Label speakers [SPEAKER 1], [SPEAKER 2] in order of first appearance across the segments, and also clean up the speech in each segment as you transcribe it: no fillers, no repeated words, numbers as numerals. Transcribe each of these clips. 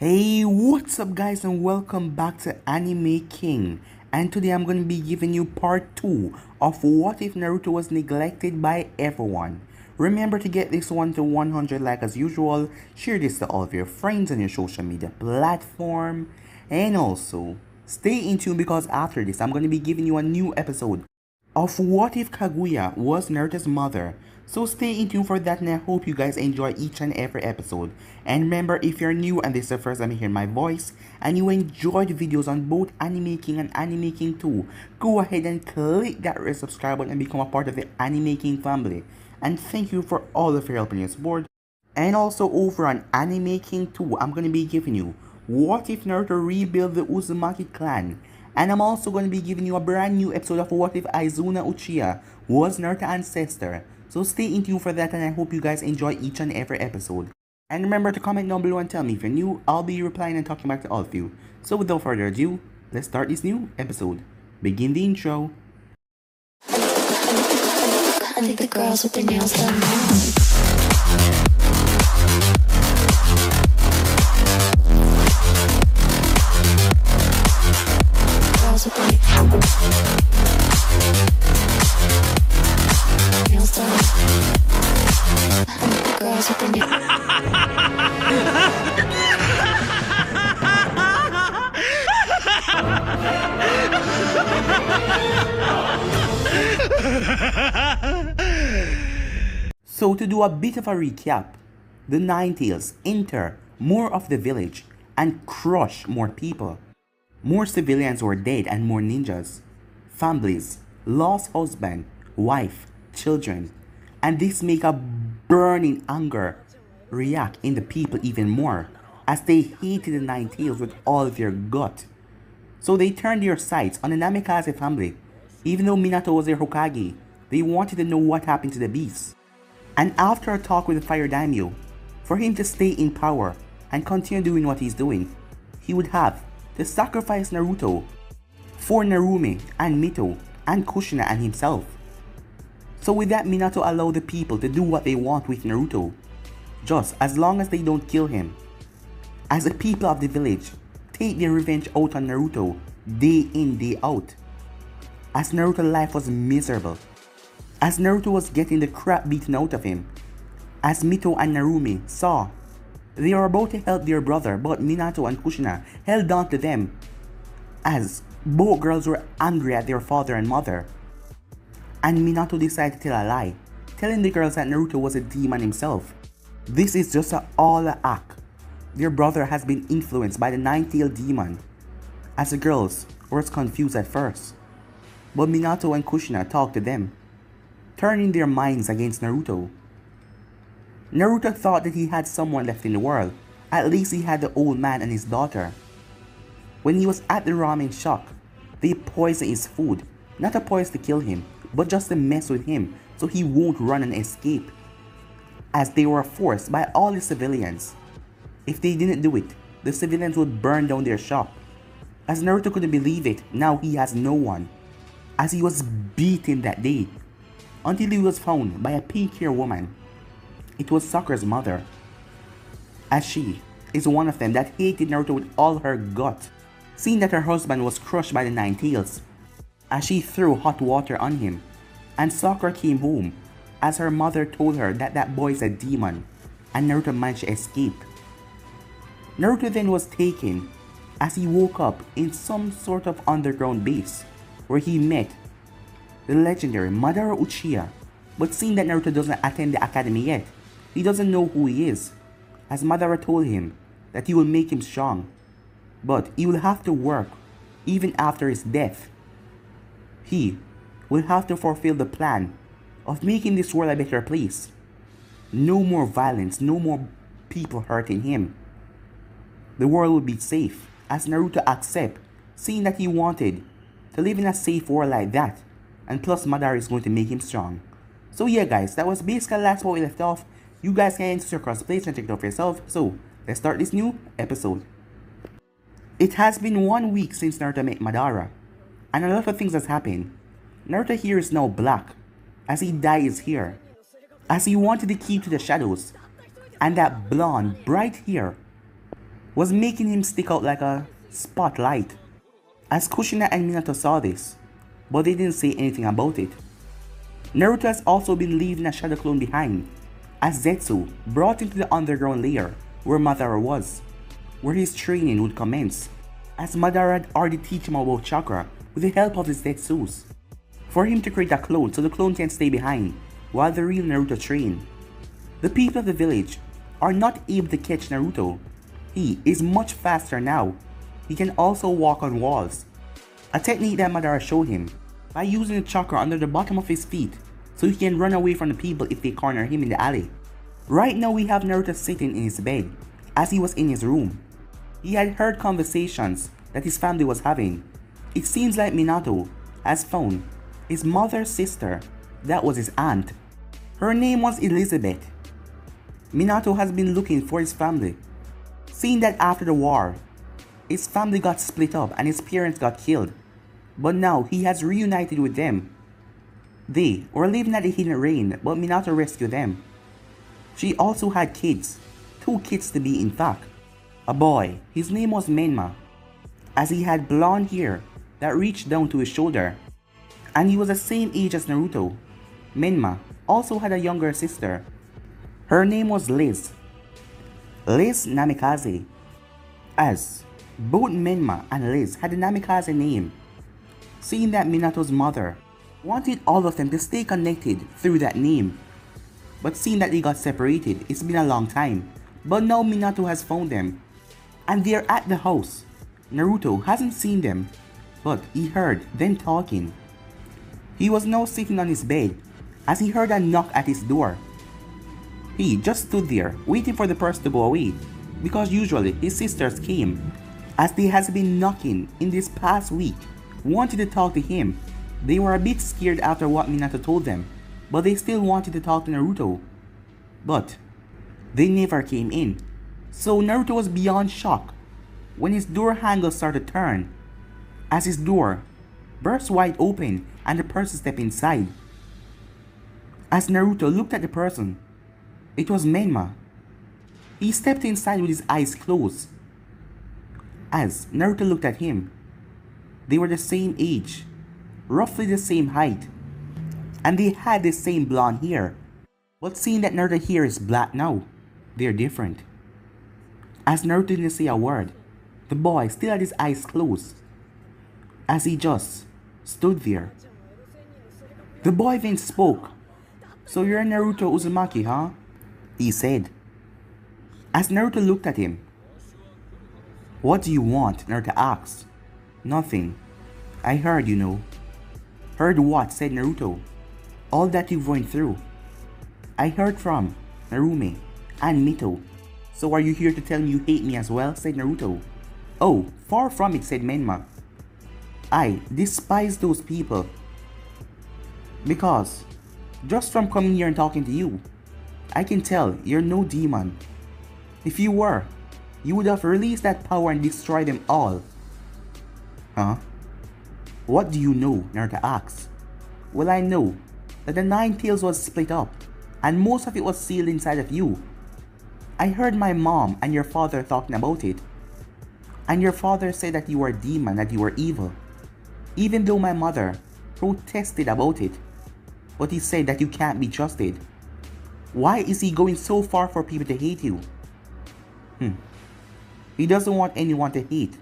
[SPEAKER 1] Hey, what's up guys and welcome back to Anime King. And today I'm going to be giving you part 2 of what if Naruto was neglected by everyone. Remember to get this one to 100 like as usual, share this to all of your friends on your social media platform, and also stay in tune because after this I'm going to be giving you a new episode of What If Kaguya Was Naruto's Mother. So stay in tune for that and I hope you guys enjoy each and every episode. And remember, if you're new and this is the first time you hear my voice and you enjoy the videos on both Anime King and Anime King 2, go ahead and click that red subscribe button and become a part of the Anime King family. And thank you for all of your help and your support. And also over on Anime King 2, I'm going to be giving you What If Naruto Rebuild the Uzumaki Clan. And I'm also going to be giving you a brand new episode of What If Aizuna Uchiha Was Naruto's Ancestor. So stay in tune for that and I hope you guys enjoy each and every episode. And remember to comment down below and tell me if you're new, I'll be replying and talking back to all of you. So without further ado, let's start this new episode. Begin the intro.
[SPEAKER 2] I think the girls with their nails done now. Girls with their nails done. I think the girls with their
[SPEAKER 1] So to do a bit of a recap, the Ninetales enter more of the village and crush more people. More civilians were dead and more ninjas. Families lost husband, wife, children, and this make a burning anger react in the people even more as they hated the Ninetales with all of their gut. So they turned their sights on the Namikaze family. Even though Minato was their Hokage, they wanted to know what happened to the beast. And after a talk with the Fire Daimyo, for him to stay in power and continue doing what he's doing, he would have to sacrifice Naruto for Narumi and Mito and Kushina and himself. So with that, Minato allowed the people to do what they want with Naruto, just as long as they don't kill him. As the people of the village take their revenge out on Naruto day in, day out. As Naruto's life was miserable. As Naruto was getting the crap beaten out of him. As Mito and Narumi saw they were about to help their brother, but Minato and Kushina held on to them. As both girls were angry at their father and mother. And Minato decided to tell a lie, telling the girls that Naruto was a demon himself. This is just all a act. Their brother has been influenced by the Nine-Tailed Demon. As the girls were confused at first. But Minato and Kushina talked to them, turning their minds against Naruto. Naruto thought that he had someone left in the world. At least he had the old man and his daughter. When he was at the ramen shop, they poisoned his food. Not a poison to kill him, but just to mess with him so he won't run and escape. As they were forced by all the civilians. If they didn't do it, the civilians would burn down their shop. As Naruto couldn't believe it, now he has no one. As he was beaten that day, until he was found by a pink-haired woman. It was Sakura's mother, as she is one of them that hated Naruto with all her gut, seeing that her husband was crushed by the Nine-Tails, as she threw hot water on him, and Sakura came home, as her mother told her that that boy is a demon, and Naruto managed to escape. Naruto then was taken, as he woke up in some sort of underground base, where he met the legendary Madara Uchiha, but seeing that Naruto doesn't attend the academy yet, he doesn't know who he is, as Madara told him that he will make him strong, but he will have to work even after his death. He will have to fulfill the plan of making this world a better place. No more violence, no more people hurting him. The world will be safe, as Naruto accepts, seeing that he wanted to live in a safe world like that, and plus Madara is going to make him strong. So yeah guys, that was basically the last where we left off. You guys can enter across the place and check it out for yourself. So let's start this new episode. It has been 1 week since Naruto met Madara, and a lot of things has happened. Naruto here is now black, as he dyed his hair, as he wanted to keep to the shadows, and that blonde, bright hair was making him stick out like a spotlight. As Kushina and Minato saw this, but they didn't say anything about it. Naruto has also been leaving a shadow clone behind, as Zetsu brought him to the underground lair where Madara was, where his training would commence, as Madara had already taught him about chakra with the help of his Zetsus, for him to create a clone so the clone can stay behind while the real Naruto train. The people of the village are not able to catch Naruto. He is much faster now. He can also walk on walls, a technique that Madara showed him by using the chakra under the bottom of his feet so he can run away from the people if they corner him in the alley. Right now we have Naruto sitting in his bed as he was in his room. He had heard conversations that his family was having. It seems like Minato has found his mother's sister, that was his aunt. Her name was Elizabeth. Minato has been looking for his family, seeing that after the war, his family got split up and his parents got killed, but now he has reunited with them. They were living at the Hidden Rain, but Minato rescued them. She also had kids, 2 kids to be in fact. A boy, his name was Menma, as he had blonde hair that reached down to his shoulder, and he was the same age as Naruto. Menma also had a younger sister. Her name was Liz Namikaze, as both Menma and Liz had a Namikaze name, seeing that Minato's mother wanted all of them to stay connected through that name. But seeing that they got separated, it's been a long time, but now Minato has found them, and they're at the house. Naruto hasn't seen them, but he heard them talking. He was now sitting on his bed as he heard a knock at his door. He just stood there waiting for the person to go away, because usually his sisters came, as they has been knocking in this past week, wanted to talk to him. They were a bit scared after what Minato told them, but they still wanted to talk to Naruto. But they never came in, so Naruto was beyond shock when his door handle started to turn, as his door burst wide open and the person stepped inside. As Naruto looked at the person, it was Menma. He stepped inside with his eyes closed. As Naruto looked at him, they were the same age, roughly the same height, and they had the same blonde hair. But seeing that Naruto's hair is black now, they're different. As Naruto didn't say a word, the boy still had his eyes closed, as he just stood there. The boy then spoke. "So you're Naruto Uzumaki, huh?" he said. As Naruto looked at him, "What do you want?" Naruto asked. "Nothing. I heard, you know." "Heard what?" said Naruto. "All that you've went through. I heard from Narumi and Mito." "So are you here to tell me you hate me as well?" said Naruto. "Oh, far from it," said Menma. "I despise those people. Because just from coming here and talking to you, I can tell you're no demon. If you were, you would have released that power and destroyed them all." "Huh? What do you know?" Naruto asked. "Well, I know that the 9 tails was split up, and most of it was sealed inside of you. I heard my mom and your father talking about it. And your father said that you were a demon, that you were evil. Even though my mother protested about it, but he said that you can't be trusted. Why is he going so far for people to hate you?" He doesn't want anyone to hate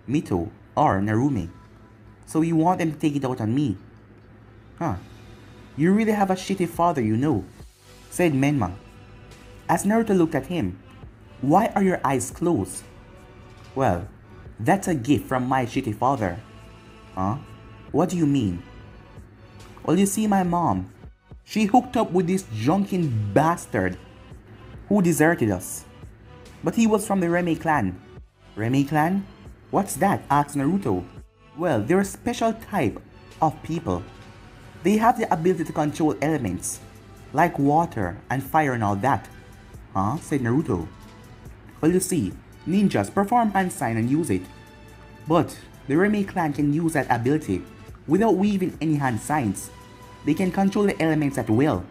[SPEAKER 1] Mito or Narumi, so you want them to take it out on me. Huh. You really have a shitty father, you know, said Menma. As Naruto looked at him, "Why are your eyes closed?" "Well, that's a gift from my shitty father." "Huh? What do you mean?" "Well, you see, my mom, she hooked up with this drunken bastard who deserted us. But he was from the Reme clan." "Reme clan? What's that?" asked Naruto. "Well, they're a special type of people. They have the ability to control elements, like water and fire and all that." "Huh?" said Naruto. "Well, you see, ninjas perform hand sign and use it. But the Reme clan can use that ability without weaving any hand signs. They can control the elements at will,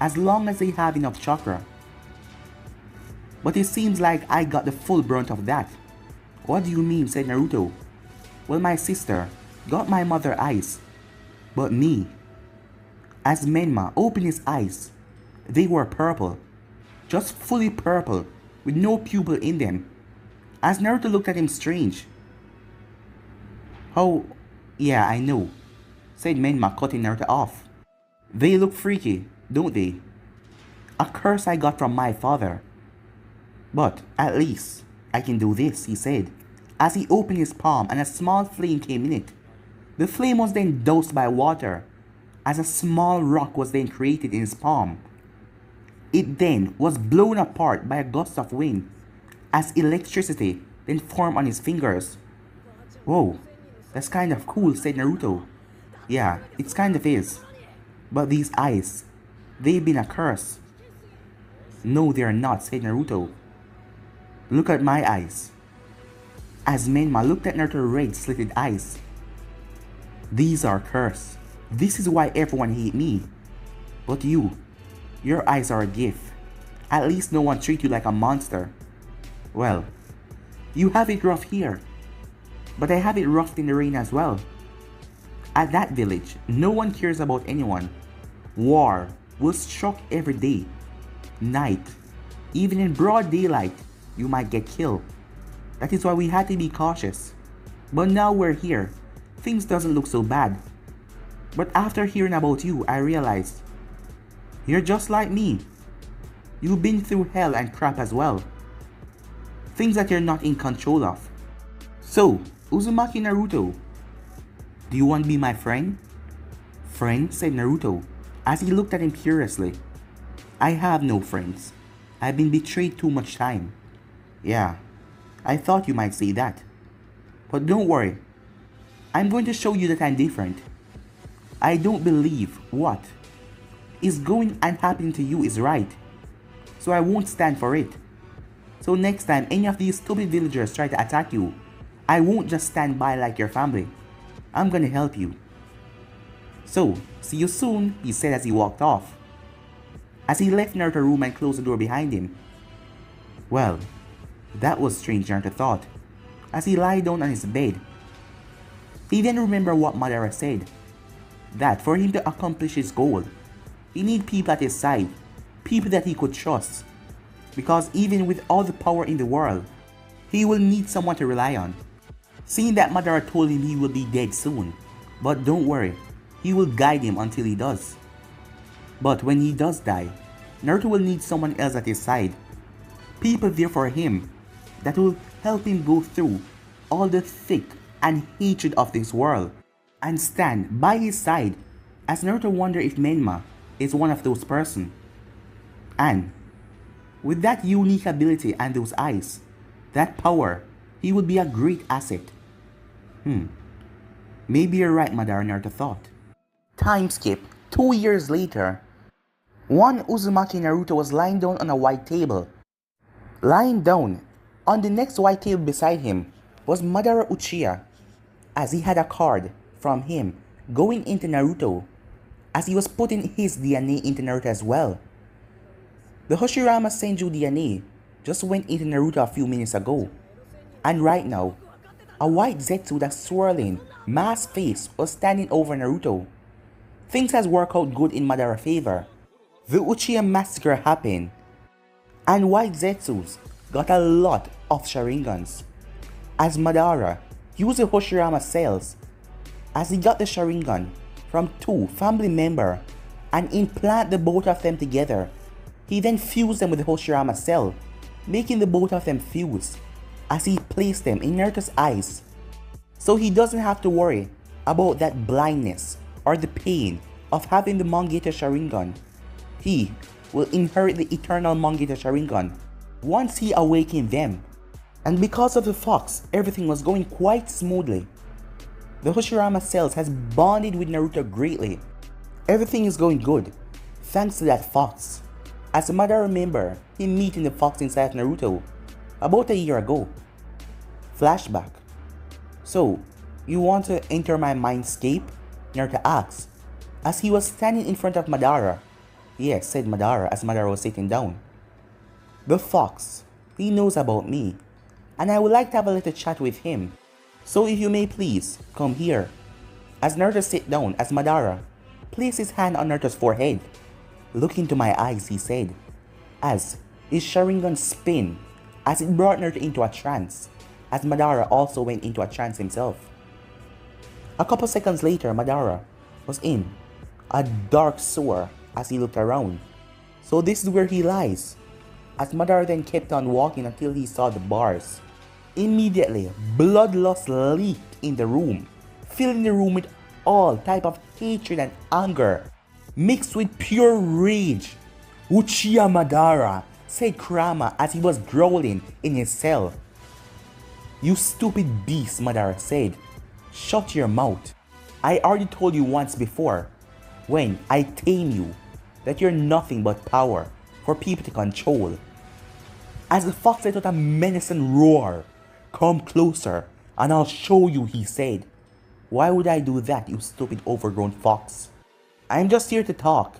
[SPEAKER 1] as long as they have enough chakra." But it seems like I got the full brunt of that. What do you mean, said Naruto. Well, my sister got my mother's eyes, but me. As Menma opened his eyes, they were purple, just fully purple, with no pupil in them. As Naruto looked at him strange. Oh, yeah, I know, said Menma, cutting Naruto off. They look freaky, don't they? A curse I got from my father. But at least I can do this, he said, as he opened his palm and a small flame came in it. The flame was then doused by water, as a small rock was then created in his palm. It then was blown apart by a gust of wind, as electricity then formed on his fingers. Whoa, that's kind of cool, said Naruto. Yeah, it kind of is. But these eyes, they've been a curse. No, they are not, said Naruto. Look at my eyes. As Menma looked at Naruto's red slitted eyes. These are cursed. This is why everyone hates me. But you, your eyes are a gift. At least no one treats you like a monster. Well, you have it rough here. But I have it rough in the rain as well. At that village, no one cares about anyone. War will struck every day. Night, even in broad daylight, you might get killed. That is why we had to be cautious. But now we're here. Things doesn't look so bad. But after hearing about you, I realized you're just like me. You've been through hell and crap as well. Things that you're not in control of. So, Uzumaki Naruto, do you want to be my friend? Friend, said Naruto, as he looked at him curiously. I have no friends. I've been betrayed too much time. Yeah, I thought you might say that. But don't worry. I'm going to show you that I'm different. I don't believe what is going and happening to you is right. So I won't stand for it. So next time any of these stupid villagers try to attack you, I won't just stand by like your family. I'm gonna help you. So, see you soon, he said as he walked off. As he left Naruto's room and closed the door behind him. Well, that was strange, Naruto thought, as he lay down on his bed. He then remembered what Madara said, that for him to accomplish his goal, he needed people at his side, people that he could trust, because even with all the power in the world, he will need someone to rely on. Seeing that Madara told him he will be dead soon, but don't worry, he will guide him until he does. But when he does die, Naruto will need someone else at his side, people there for him that will help him go through all the thick and hatred of this world, and stand by his side as Naruto wonders if Menma is one of those person. And with that unique ability and those eyes, that power, he would be a great asset. Maybe you're right, Madara, Naruto thought. Time skip. 2 years later, one Uzumaki Naruto was lying down on a white table. Lying down on the next white table beside him was Madara Uchiha, as he had a card from him going into Naruto, as he was putting his DNA into Naruto as well. The Hoshirama Senju DNA just went into Naruto a few minutes ago, and right now, a white Zetsu with a swirling, masked face was standing over Naruto. Things has worked out good in Madara's favor. The Uchiha massacre happened, and white Zetsus got a lot of Sharingans, as Madara used the Hoshirama cells, as he got the Sharingan from two family members and implant the both of them together. He then fused them with the Hoshirama cell, making the both of them fuse, as he placed them in Naruto's eyes, so he doesn't have to worry about that blindness or the pain of having the Mangekyo Sharingan. He will inherit the eternal Mangekyo Sharingan once he awakens them. And because of the fox, everything was going quite smoothly. The Hoshirama cells has bonded with Naruto greatly. Everything is going good, thanks to that fox. As Madara remember him meeting the fox inside of Naruto about a year ago. Flashback. So, you want to enter my mindscape? Naruto asked, as he was standing in front of Madara. Yes, said Madara as Madara was sitting down. The fox He knows about me, and I would like to have a little chat with him. So if you may please, come here. As Naruto sit down, as Madara placed his hand on Naruto's forehead. Look into my eyes, he said, as his Sharingan spin, as it brought Naruto into a trance, as Madara also went into a trance himself. A couple seconds later, Madara was in a dark sewer as he looked around. So this is where he lies. As Madara then kept on walking until he saw the bars. Immediately, bloodlust leaked in the room, filling the room with all type of hatred and anger, mixed with pure rage. Uchiha Madara, said Kurama as he was growling in his cell. You stupid beast, Madara said. Shut your mouth. I already told you once before, when I tame you, that you're nothing but power for people to control. As the fox let out a menacing roar, come closer and I'll show you, he said. Why would I do that, you stupid overgrown fox? I'm just here to talk.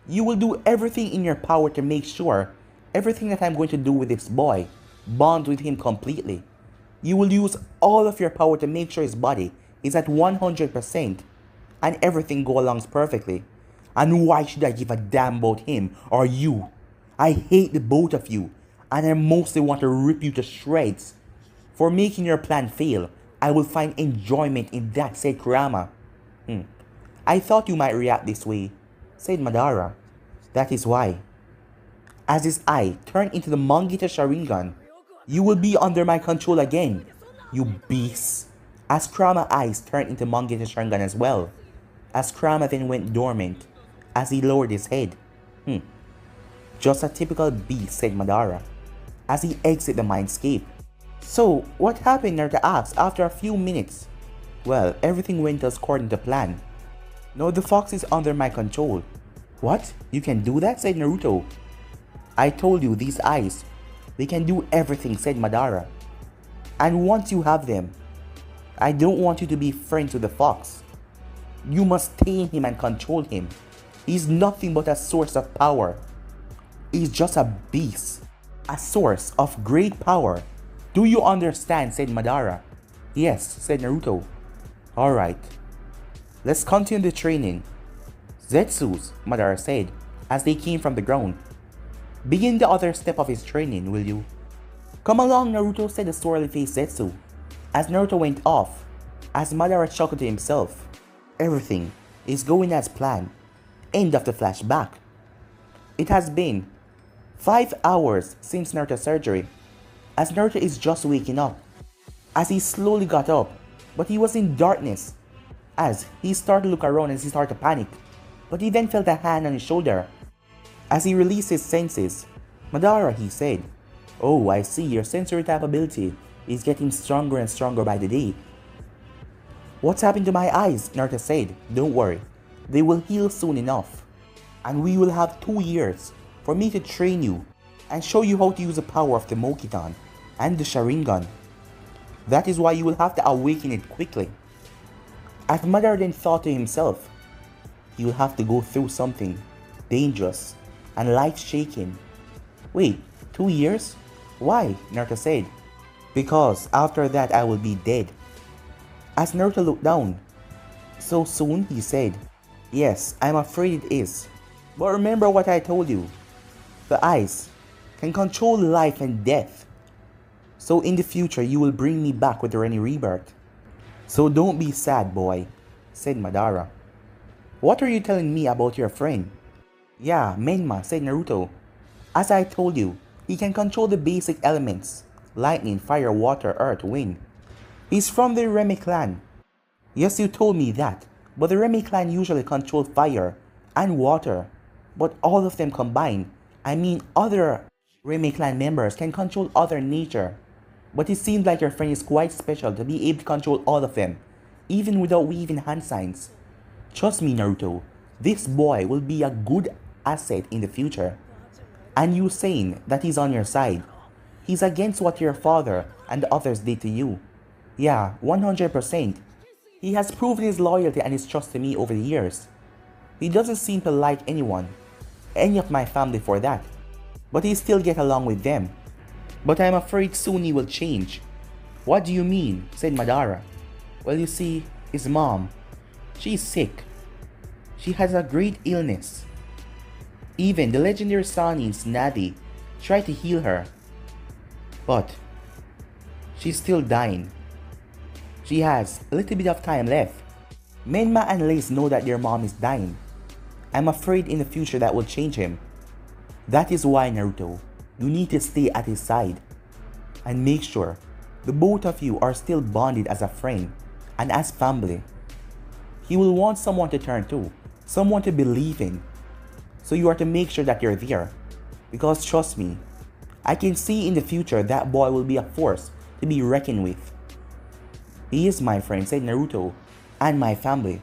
[SPEAKER 1] You will do everything in your power to make sure everything that I'm going to do with this boy bonds with him completely. You will use all of your power to make sure his body is at 100% and everything goes along perfectly. And why should I give a damn about him or you? I hate the both of you, and I mostly want to rip you to shreds. For making your plan fail, I will find enjoyment in that, said Kurama. I thought you might react this way, said Madara. That is why. As his eye turned into the Mangita Sharingan, you will be under my control again, you beast. As Kurama's eyes turned into Mangita Sharingan as well. As Kurama then went dormant, as he lowered his head. Just a typical beast, said Madara, as he exited the mindscape. So, what happened, Naruto asked after a few minutes. Well, everything went according to plan. Now the fox is under my control. What? You can do that? Said Naruto. I told you, these eyes, they can do everything, said Madara. And once you have them, I don't want you to be friends with the fox. You must tame him and control him. He's nothing but a source of power. He's just a beast. A source of great power. Do you understand? Said Madara. Yes, said Naruto. Alright. Let's continue the training. Zetsus, Madara said, as they came from the ground. Begin the other step of his training, will you? Come along, Naruto, said the sorely-faced Zetsu, as Naruto went off, as Madara chuckled to himself. Everything is going as planned. End of the flashback. It has been 5 hours since Naruto's surgery, as Naruto is just waking up. As he slowly got up, but he was in darkness. As he started to look around and he started to panic, but he then felt a hand on his shoulder. As he released his senses, Madara, he said, Oh, I see, your sensory type ability is getting stronger and stronger by the day. What's happened to my eyes? Naruto said. Don't worry, they will heal soon enough. And we will have 2 years for me to train you and show you how to use the power of the Mokitan and the Sharingan. That is why you will have to awaken it quickly. As Madara then thought to himself, he will have to go through something dangerous and life-shaking. Wait, 2 years? Why? Naruto said. Because after that I will be dead. As Naruto looked down. So soon? He said. Yes, I'm afraid it is. But remember what I told you. The eyes can control life and death. So in the future you will bring me back with any rebirth. So don't be sad, boy, said Madara. What are you telling me about your friend? Yeah, Menma, said Naruto. As I told you, he can control the basic elements. Lightning, fire, water, earth, wind. He's from the Remy clan. Yes, you told me that. But the Remy clan usually control fire and water. But all of them combined, I mean other Remy clan members can control other nature. But it seems like your friend is quite special to be able to control all of them, even without weaving hand signs. Trust me, Naruto, this boy will be a good asset in the future. And you saying that he's on your side. He's against what your father and the others did to you. Yeah, 100%. He has proven his loyalty and his trust to me over the years. He doesn't seem to like anyone, any of my family for that. But he still get along with them. But I'm afraid soon he will change. What do you mean? Said Madara. Well, you see, his mom, she's sick. She has a great illness. Even the legendary Sanin's Nadi tried to heal her. But she's still dying. She has a little bit of time left. Menma and Lace know that their mom is dying. I'm afraid in the future that will change him. That is why, Naruto, you need to stay at his side. And make sure the both of you are still bonded as a friend and as family. He will want someone to turn to, someone to believe in. So you are to make sure that you're there. Because trust me, I can see in the future that boy will be a force to be reckoned with. He is my friend, said Naruto, and my family.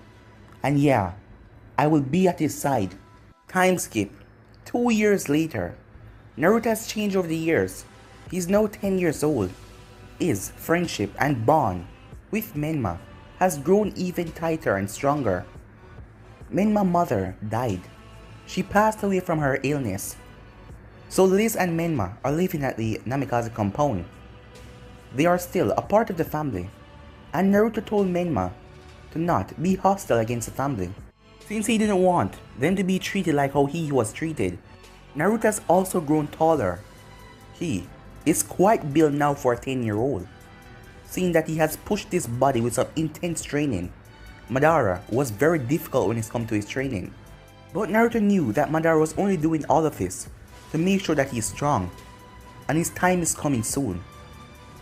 [SPEAKER 1] And yeah, I will be at his side. Time skip. 2 years later. Naruto has changed over the years. He's now 10 years old. His friendship and bond with Menma has grown even tighter and stronger. Menma's mother died. She passed away from her illness. So Liz and Menma are living at the Namikaze compound. They are still a part of the family. And Naruto told Menma to not be hostile against the family, since he didn't want them to be treated like how he was treated. Naruto has also grown taller. He is quite built now for a 10-year-old, seeing that he has pushed his body with some intense training. Madara was very difficult when it comes to his training. But Naruto knew that Madara was only doing all of this to make sure that he is strong, and his time is coming soon.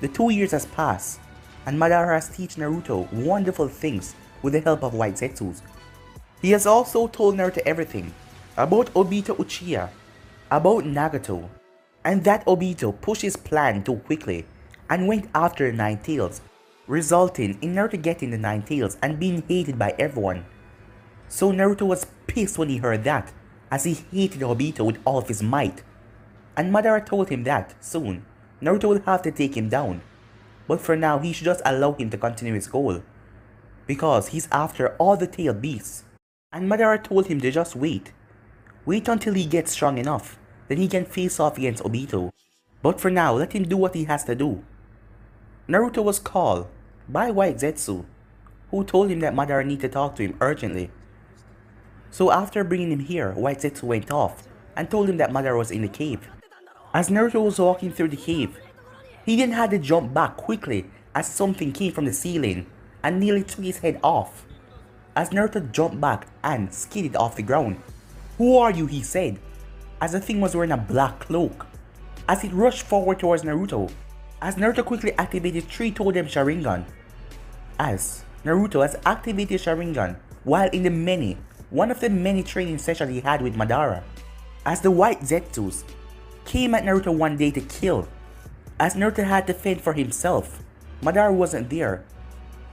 [SPEAKER 1] The 2 years has passed, and Madara has taught Naruto wonderful things with the help of White Zetsus. He has also told Naruto everything about Obito Uchiha, about Nagato, and that Obito pushed his plan too quickly and went after the Nine Tails, resulting in Naruto getting the Nine Tails and being hated by everyone. So Naruto was pissed when he heard that, as he hated Obito with all of his might. And Madara told him that soon Naruto will have to take him down. But for now, he should just allow him to continue his goal, because he's after all the tail beasts. And Madara told him to just wait. Wait until he gets strong enough, then he can face off against Obito. But for now, let him do what he has to do. Naruto was called by White Zetsu, who told him that Madara needed to talk to him urgently. So after bringing him here, White Zetsu went off and told him that Madara was in the cave. As Naruto was walking through the cave, he then had to jump back quickly as something came from the ceiling and nearly took his head off. As Naruto jumped back and skidded off the ground. "Who are you?" he said, as the thing was wearing a black cloak, as it rushed forward towards Naruto, as Naruto quickly activated 3 Totem Sharingan. As Naruto has activated Sharingan while in one of the many training sessions he had with Madara. As the White Zetsus came at Naruto one day to kill, as Naruto had to fend for himself. Madara wasn't there,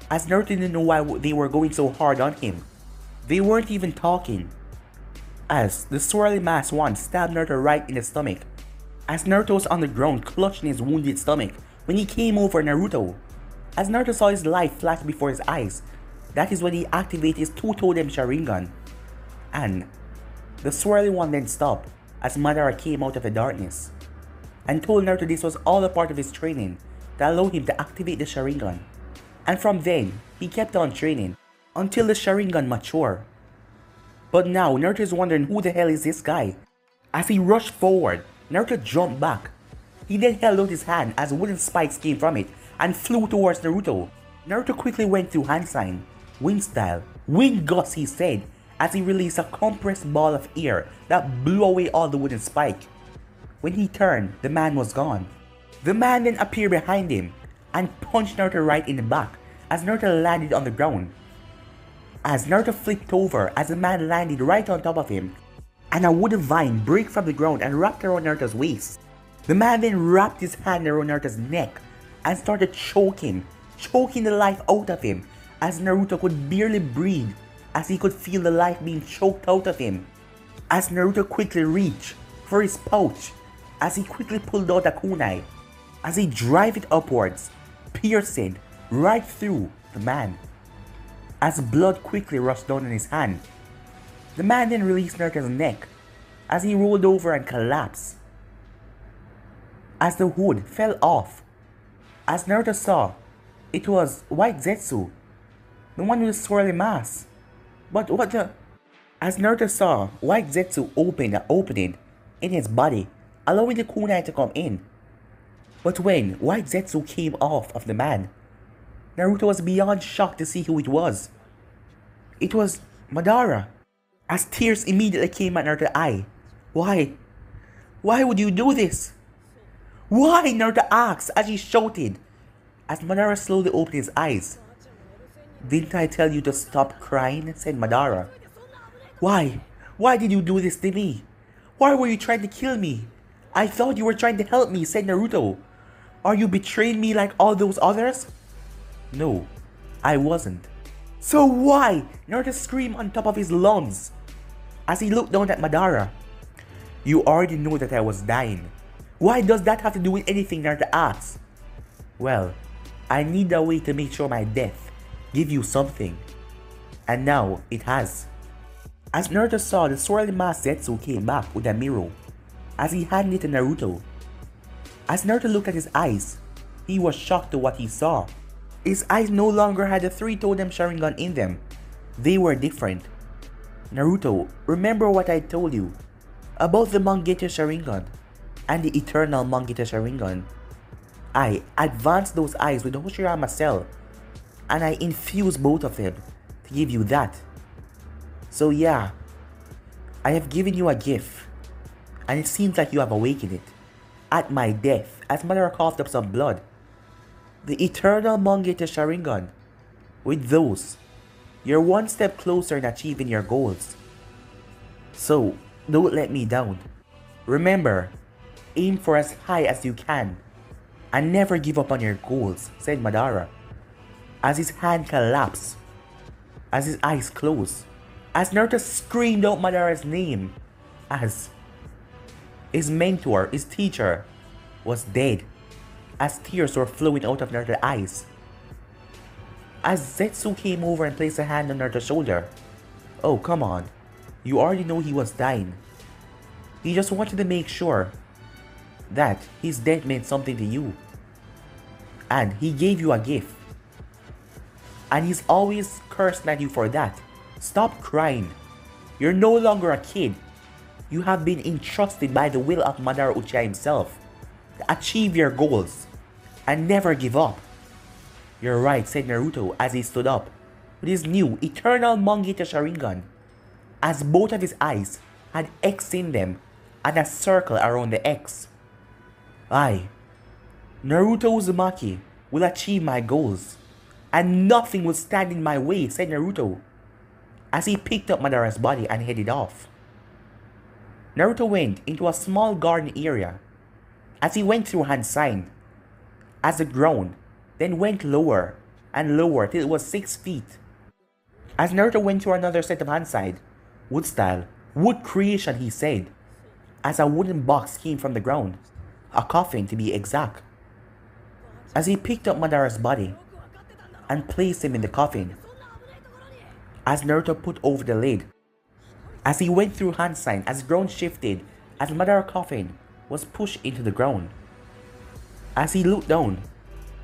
[SPEAKER 1] as Naruto didn't know why they were going so hard on him. They weren't even talking. As the swirly mass one stabbed Naruto right in the stomach, as Naruto was on the ground clutching his wounded stomach when he came over Naruto. As Naruto saw his life flash before his eyes, that is when he activated his 2 Totem Sharingan. And the swirly one then stopped as Madara came out of the darkness and told Naruto this was all a part of his training that allowed him to activate the Sharingan. And from then, he kept on training until the Sharingan matured. But now Naruto is wondering who the hell is this guy. As he rushed forward, Naruto jumped back. He then held out his hand as wooden spikes came from it and flew towards Naruto. Naruto quickly went through hand sign, wind style, wind gust he said, as he released a compressed ball of air that blew away all the wooden spike. When he turned, the man was gone. The man then appeared behind him and punched Naruto right in the back as Naruto landed on the ground. As Naruto flipped over as the man landed right on top of him, and a wooden vine broke from the ground and wrapped around Naruto's waist. The man then wrapped his hand around Naruto's neck and started choking the life out of him, as Naruto could barely breathe as he could feel the life being choked out of him. As Naruto quickly reached for his pouch, as he quickly pulled out a kunai, as he drive it upwards, piercing right through the man. As blood quickly rushed down on his hand, the man then released Naruto's neck as he rolled over and collapsed. as the hood fell off. As Naruto saw, it was White Zetsu, the one with the swirly mask. But what the... As Naruto saw, White Zetsu opened an opening in his body, allowing the kunai to come in. But when White Zetsu came off of the man, Naruto was beyond shocked to see who it was. It was Madara. As tears immediately came at Naruto's eye. Why? Why would you do this? Why? Naruto asked as he shouted. As Madara slowly opened his eyes. Didn't I tell you to stop crying? Said Madara. Why? Why did you do this to me? Why were you trying to kill me? I thought you were trying to help me, said Naruto. Are you betraying me like all those others? No, I wasn't. So why? Naruto screamed on top of his lungs as he looked down at Madara. You already know that I was dying. Why does that have to do with anything? Naruto asked. Well, I need a way to make sure my death give you something. And now it has. As Naruto saw, the swirly mask Zetsu came back with a mirror as he handed it to Naruto. As Naruto looked at his eyes, he was shocked to what he saw. His eyes no longer had the three totem Sharingan in them. They were different. Naruto, remember what I told you about the Mangekyo Sharingan and the Eternal Mangekyo Sharingan? I advanced those eyes with the Hoshirama cell and I infused both of them to give you that. So yeah, I have given you a gift and it seems like you have awakened it. At my death, as Madara coughed up some blood, the Eternal Mangekyo Sharingan. With those, you're one step closer in achieving your goals. So, don't let me down. Remember, aim for as high as you can and never give up on your goals, said Madara. As his hand collapsed, as his eyes closed, as Naruto screamed out Madara's name, as his mentor, his teacher, was dead, as tears were flowing out of Naruto's eyes. As Zetsu came over and placed a hand on Naruto's shoulder. Oh, come on. You already know he was dying. He just wanted to make sure that his death meant something to you. And he gave you a gift. And he's always cursed at you for that. Stop crying. You're no longer a kid. You have been entrusted by the will of Madara Uchiha himself to achieve your goals and never give up. You're right, said Naruto as he stood up with his new Eternal Mangekyo Sharingan, as both of his eyes had X in them and a circle around the X. I, Naruto Uzumaki, will achieve my goals, and nothing will stand in my way, said Naruto, as he picked up Madara's body and headed off. Naruto went into a small garden area as he went through hand sign, as the ground then went lower and lower till it was 6 feet. As Naruto went through another set of hand sign, wood style, wood creation he said, as a wooden box came from the ground, a coffin to be exact. As he picked up Madara's body and placed him in the coffin, as Naruto put over the lid, as he went through hand sign, as the ground shifted, as Madara's coffin was pushed into the ground. As he looked down,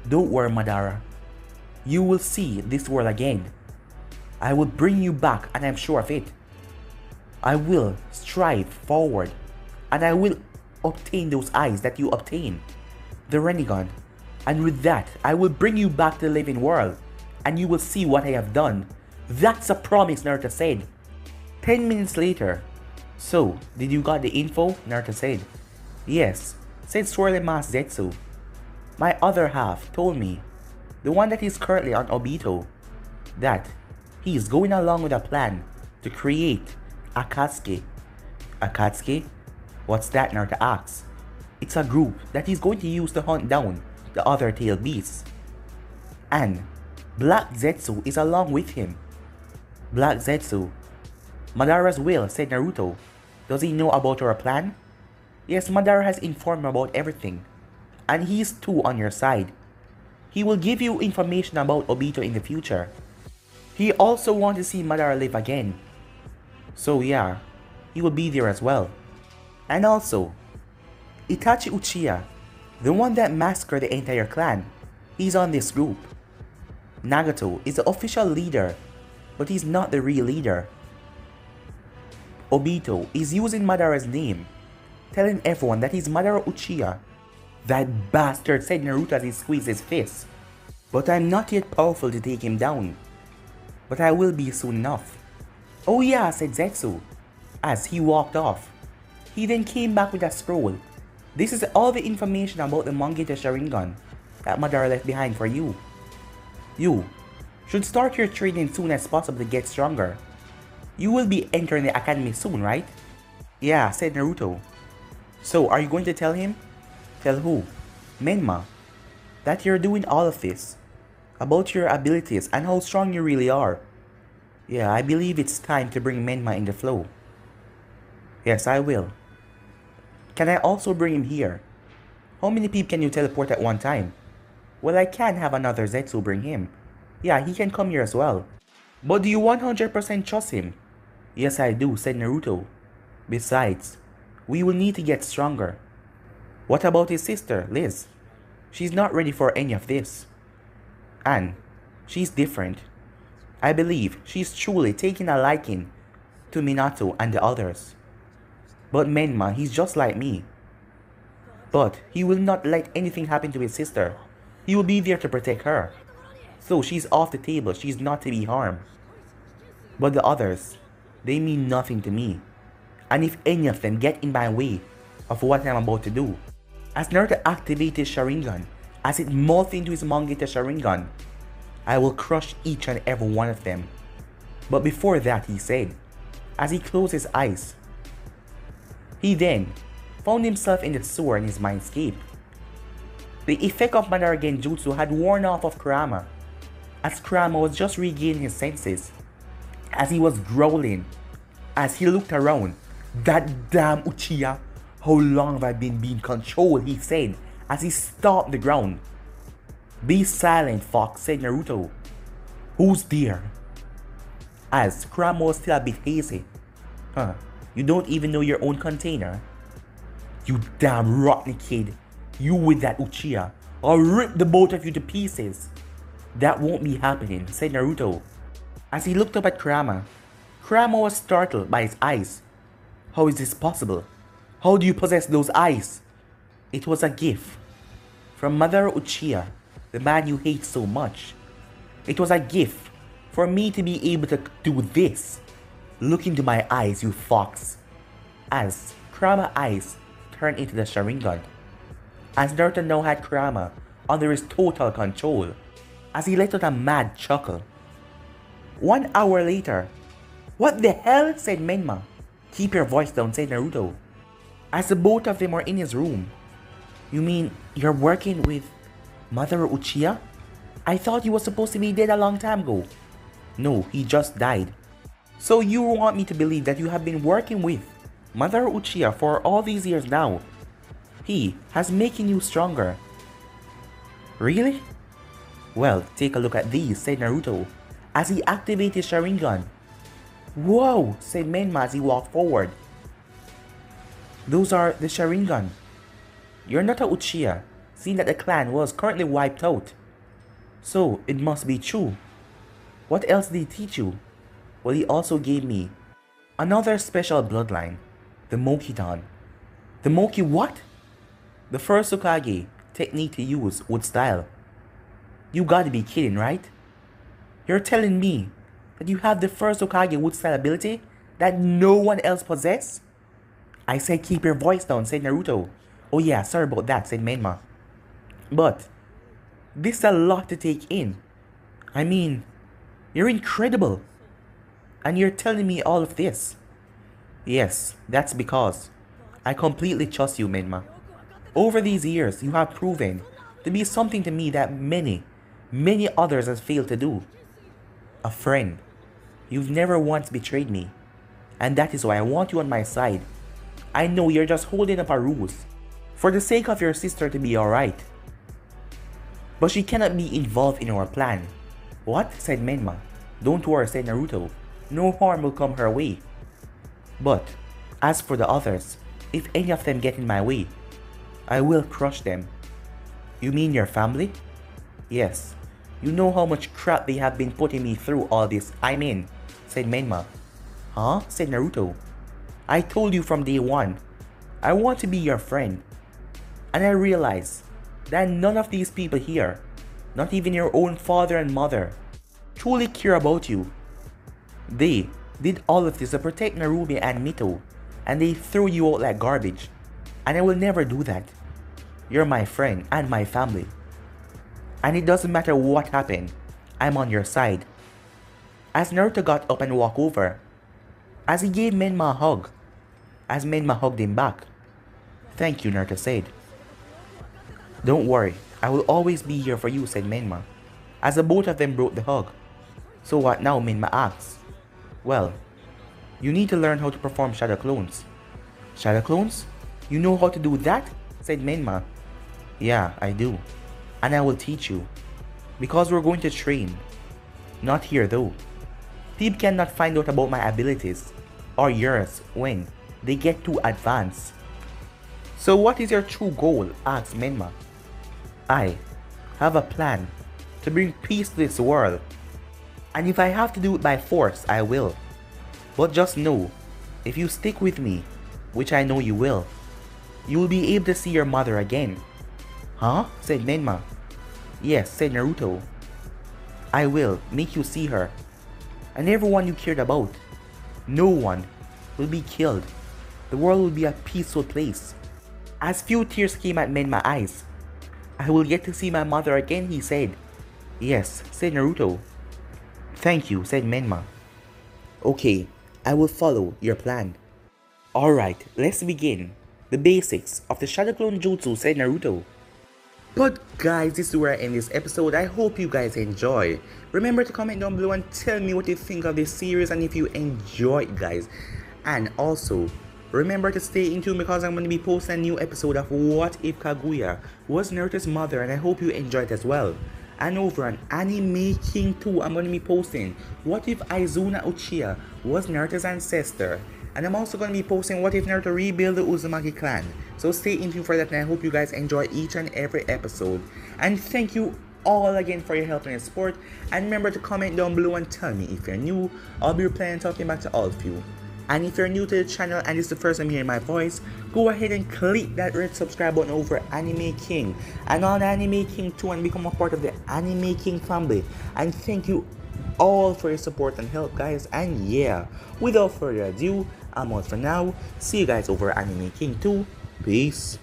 [SPEAKER 1] don't worry Madara, you will see this world again. I will bring you back and I'm sure of it. I will strive forward and I will obtain those eyes that you obtain, the Rinnegan, and with that I will bring you back to the living world and you will see what I have done. That's a promise, Naruto said. 10 minutes later. So, did you got the info? Naruto said. Yes, said Swirly Mask Zetsu. My other half told me, the one that is currently on Obito, that he is going along with a plan to create Akatsuki. Akatsuki? What's that? Naruto asks. It's a group that he's going to use to hunt down the other tail beasts. And Black Zetsu is along with him. Black Zetsu. Madara's will, said Naruto. Does he know about our plan? Yes, Madara has informed him about everything. And he's too on your side. He will give you information about Obito in the future. He also wants to see Madara live again. So yeah, he will be there as well. And also, Itachi Uchiha The one that massacred the entire clan. He's on this group. Nagato is the official leader, but he's not the real leader. Obito is using Madara's name, telling everyone that he's Madara Uchiha. That bastard said Naruto as he squeezed his fist. But I'm not yet powerful to take him down. But I will be soon enough. Oh yeah, said Zetsu, as he walked off. He then came back with a scroll. This is all the information about the Mangekyo Sharingan that Madara left behind for you. You should start your training soon as possible to get stronger. You will be entering the academy soon, right? Yeah, said Naruto. So are you going to tell him? Tell who? Menma. That you're doing all of this. About your abilities and how strong you really are. Yeah, I believe it's time to bring Menma in the flow. Yes, I will. Can I also bring him here? How many people can you teleport at one time? Well, I can have another Zetsu bring him. Yeah, he can come here as well. But do you 100% trust him? Yes, I do, said Naruto. Besides, we will need to get stronger. What about his sister, Liz? She's not ready for any of this. And she's different. I believe she's truly taking a liking to Minato and the others. But Menma, he's just like me. But he will not let anything happen to his sister. He will be there to protect her. So she's off the table, she's not to be harmed. But the others, they mean nothing to me. And if any of them get in my way of what I'm about to do, as Naruto activates his Sharingan, as it molds into his Mangekyo Sharingan, I will crush each and every one of them. But before that, he said, as he closed his eyes, he then found himself in the sewer in his mindscape. The effect of Madara Genjutsu had worn off of Kurama, as Kurama was just regaining his senses, as he was growling, as he looked around. That damn Uchiha, how long have I been being controlled, he said, as he stomped the ground. Be silent, fox, said Naruto. Who's there? As Kurama was still a bit hazy. Huh, you don't even know your own container? You damn rotten kid, you with that Uchiha, I'll rip the both of you to pieces. That won't be happening, said Naruto. As he looked up at Kurama, Kurama was startled by his eyes. How is this possible? How do you possess those eyes? It was a gift from Madara Uchiha, the man you hate so much. It was a gift for me to be able to do this. Look into my eyes, you fox. As Kurama's eyes turned into the Sharingan. As Naruto now had Kurama under his total control, as he let out a mad chuckle. 1 hour later, what the hell, said Menma. Keep your voice down, said Naruto. As the both of them were in his room. You mean you're working with Madara Uchiha? I thought he was supposed to be dead a long time ago. No, he just died. So you want me to believe that you have been working with Madara Uchiha for all these years now? He has making you stronger. Really? Well, take a look at these, said Naruto, as he activated his Sharingan. Whoa, said Menma as he walked forward. Those are the Sharingan. You're not a Uchiha, seeing that the clan was currently wiped out. So, it must be true. What else did he teach you? Well, he also gave me another special bloodline, the Mokidan. The Moki what? The first Hokage technique to use with style. You gotta be kidding, right? You're telling me that you have the first Hokage with style ability that no one else possess? I said keep your voice down, said Naruto. Oh yeah, sorry about that, said Menma. But this is a lot to take in. I mean, you're incredible. And you're telling me all of this. Yes, that's because I completely trust you, Menma. Over these years, you have proven to be something to me that many others have failed to do. A friend. You've never once betrayed me. And that is why I want you on my side. I know you're just holding up a ruse for the sake of your sister to be alright. But she cannot be involved in our plan. What? Said Menma. Don't worry, said Naruto. No harm will come her way. But as for the others, if any of them get in my way, I will crush them You mean your family? Yes. You know how much crap they have been putting me through all this, said Menma. Huh? Said Naruto. I told you from day one, I want to be your friend. And I realize that none of these people here, not even your own father and mother, truly care about you. They did all of this to protect Narumi and Mito, and they threw you out like garbage. And I will never do that. You're my friend and my family. And it doesn't matter what happened, I'm on your side. As Naruto got up and walked over, as he gave Menma a hug, as Menma hugged him back. Thank you, Naruto said. Don't worry, I will always be here for you, said Menma, as the both of them broke the hug. So what now, Menma asked. Well, you need to learn how to perform shadow clones. Shadow clones? You know how to do that? Said Menma. Yeah, I do. And I will teach you. Because we're going to train. Not here though. People cannot find out about my abilities, or yours, when they get too advanced. So what is your true goal? Asked Menma. I have a plan to bring peace to this world. And if I have to do it by force, I will. But just know, if you stick with me, which I know you will be able to see your mother again. Huh? Said Menma. Yes, said Naruto. I will make you see her. And everyone you cared about. No one will be killed. The world will be a peaceful place. As few tears came at Menma's eyes. I will get to see my mother again, he said. Yes, said Naruto. Thank you, said Menma. Okay, I will follow your plan. Alright, let's begin. The basics of the Shadow Clone Jutsu, said Naruto. But guys, this is where I end this episode. I hope you guys enjoy. Remember to comment down below and tell me what you think of this series and if you enjoy it, guys. And also, remember to stay in tune because I'm going to be posting a new episode of What If Kaguya Was Naruto's Mother, and I hope you enjoy it as well. And over on Anime King 2, I'm going to be posting What If Aizuna Uchiha Was Naruto's ancestor. And I'm also going to be posting What If Naruto Rebuild the Uzumaki clan. So stay in tune for that, and I hope you guys enjoy each and every episode. And thank you all again for your help and your support. And remember to comment down below and tell me if you're new. I'll be replying and talking back to all of you. And if you're new to the channel and it's the first time hearing my voice, go ahead and click that red subscribe button over Anime King and on Anime King 2 and become a part of the Anime King family. And thank you all for your support and help, guys. And yeah, without further ado, I'm out for now. See you guys over Anime King 2. Peace.